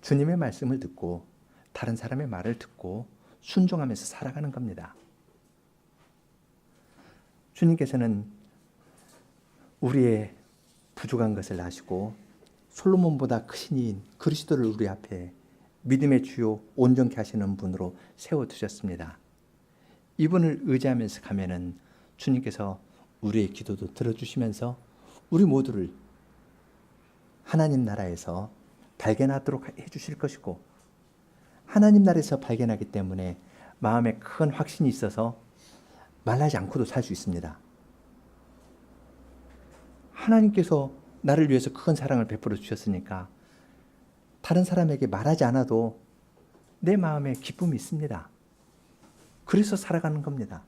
주님의 말씀을 듣고 다른 사람의 말을 듣고 순종하면서 살아가는 겁니다. 주님께서는 우리의 부족한 것을 아시고 솔로몬보다 크신 이인 그리스도를 우리 앞에 믿음의 주요 온전케 하시는 분으로 세워두셨습니다. 이분을 의지하면서 가면은 주님께서 우리의 기도도 들어주시면서 우리 모두를 하나님 나라에서 발견하도록 해주실 것이고 하나님 나라에서 발견하기 때문에 마음에 큰 확신이 있어서 말하지 않고도 살 수 있습니다. 하나님께서 나를 위해서 큰 사랑을 베풀어 주셨으니까 다른 사람에게 말하지 않아도 내 마음에 기쁨이 있습니다. 그래서 살아가는 겁니다.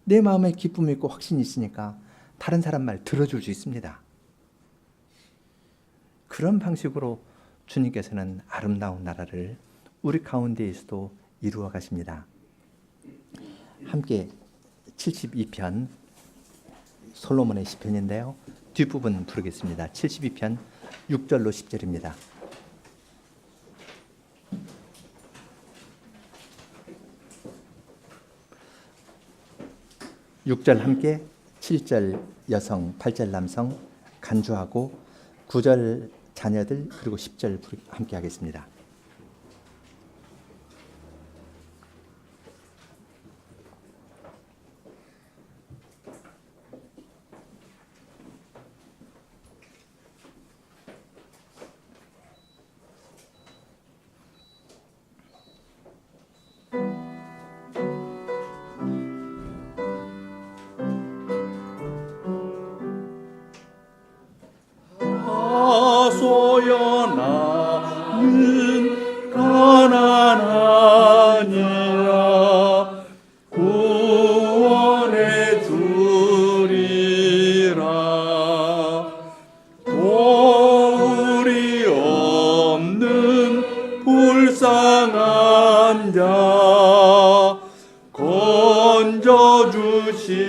내 마음에 기쁨이 있고 확신이 있으니까 다른 사람 말 들어줄 수 있습니다. 그런 방식으로 주님께서는 아름다운 나라를 우리 가운데에서도 이루어 가십니다. 함께 72편 솔로몬의 시편인데요. 뒷부분 부르겠습니다. 72편 6절로 10절입니다. 6절 함께, 7절 여성, 8절 남성 간주하고 9절 자녀들 그리고 10절 함께 하겠습니다. 소연하는 가난하니라 구원해 주리라. 도울이 없는 불쌍한 자 건져 주시리라.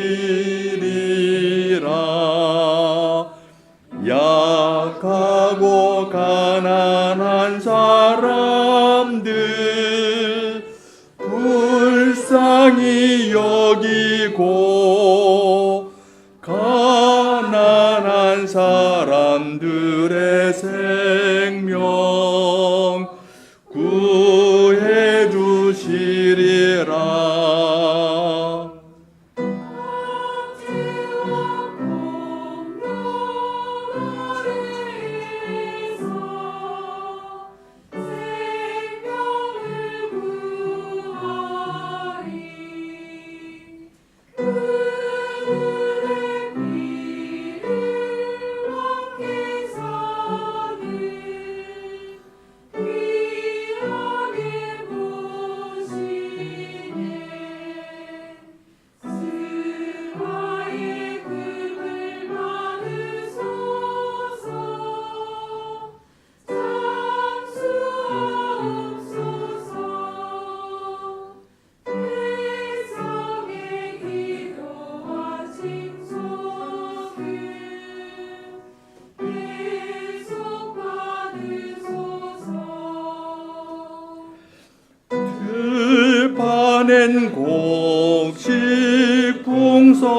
약하고 가난한 사람들 불쌍히 여기고 가난한 사람들의 생명 구해 주시리라. 들판엔 곡식 풍성하리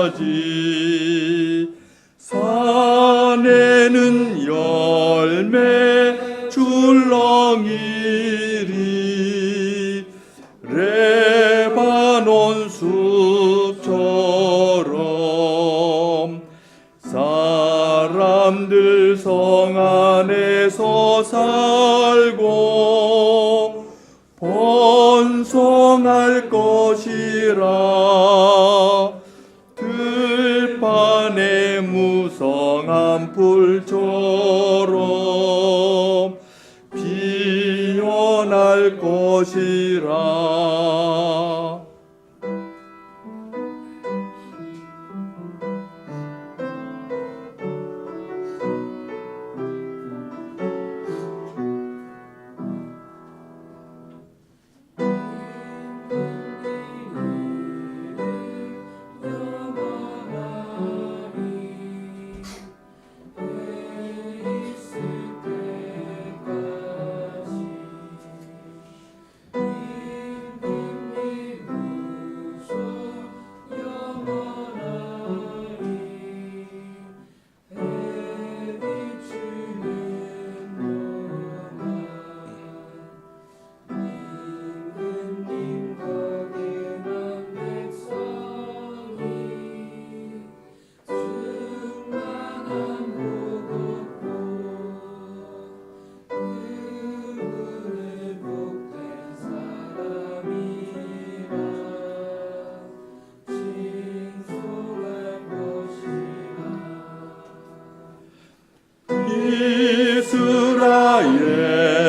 산봉우리까지 산에는 열매 줄렁이리 레바논 숲처럼 사람들 성 안에서 살고 번성할 것이라. 들판에 무성한 풀처럼 피어날 것이라.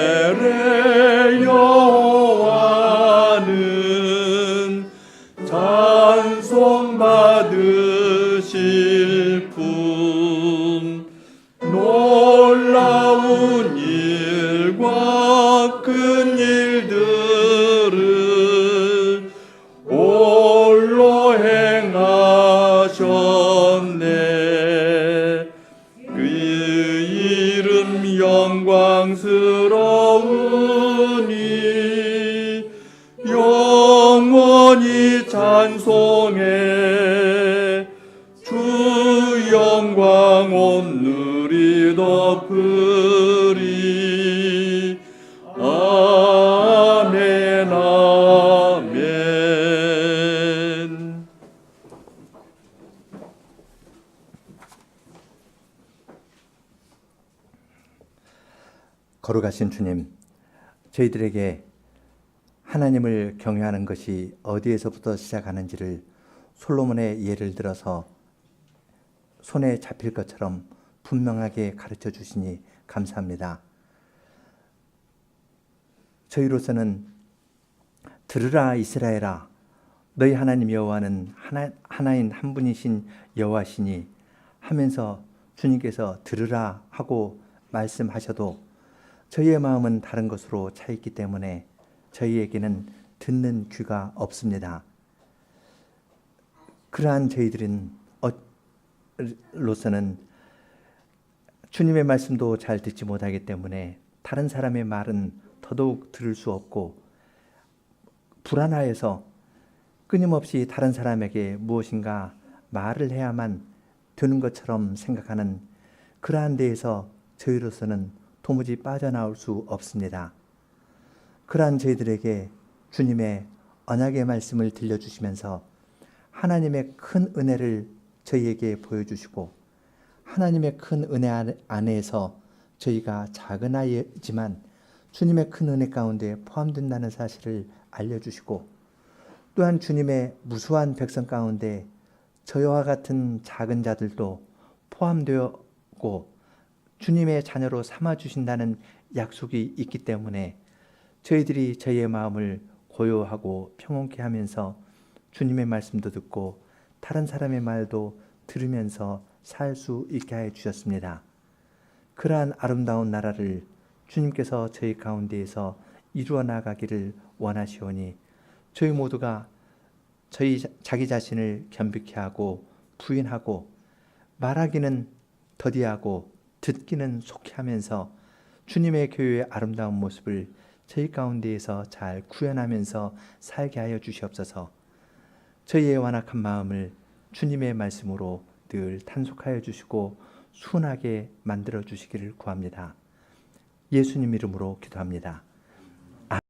이스라엘의 여호와는 찬송 받으실 분. 놀라운 일과 큰 일들 주의 찬송해 주 영광 온 누리 덮으리. 아멘 아멘. 거룩하신 주님, 저희들에게 하나님을 경외하는 것이 어디에서부터 시작하는지를 솔로몬의 예를 들어서 손에 잡힐 것처럼 분명하게 가르쳐 주시니 감사합니다. 저희로서는 들으라 이스라엘아, 너희 하나님 여호와는 하나인 한 분이신 여호와시니 하면서 주님께서 들으라 하고 말씀하셔도 저희의 마음은 다른 것으로 차 있기 때문에 저희에게는 듣는 귀가 없습니다. 그러한 저희들은 로서는 주님의 말씀도 잘 듣지 못하기 때문에 다른 사람의 말은 더더욱 들을 수 없고 불안하여서 끊임없이 다른 사람에게 무엇인가 말을 해야만 되는 것처럼 생각하는 그러한 데에서 저희로서는 도무지 빠져나올 수 없습니다. 그러한 저희들에게 주님의 언약의 말씀을 들려주시면서 하나님의 큰 은혜를 저희에게 보여주시고 하나님의 큰 은혜 안에서 저희가 작은 아이지만 주님의 큰 은혜 가운데 포함된다는 사실을 알려주시고 또한 주님의 무수한 백성 가운데 저희와 같은 작은 자들도 포함되었고 주님의 자녀로 삼아주신다는 약속이 있기 때문에 저희들이 저희의 마음을 고요하고 평온케 하면서 주님의 말씀도 듣고 다른 사람의 말도 들으면서 살 수 있게 해 주셨습니다. 그러한 아름다운 나라를 주님께서 저희 가운데에서 이루어 나가기를 원하시오니 저희 모두가 자기 자신을 겸비케 하고 부인하고 말하기는 더디하고 듣기는 속히 하면서 주님의 교회의 아름다운 모습을 저희 가운데에서 잘 구현하면서 살게 하여 주시옵소서. 저희의 완악한 마음을 주님의 말씀으로 늘 탄속하여 주시고 순하게 만들어 주시기를 구합니다. 예수님 이름으로 기도합니다.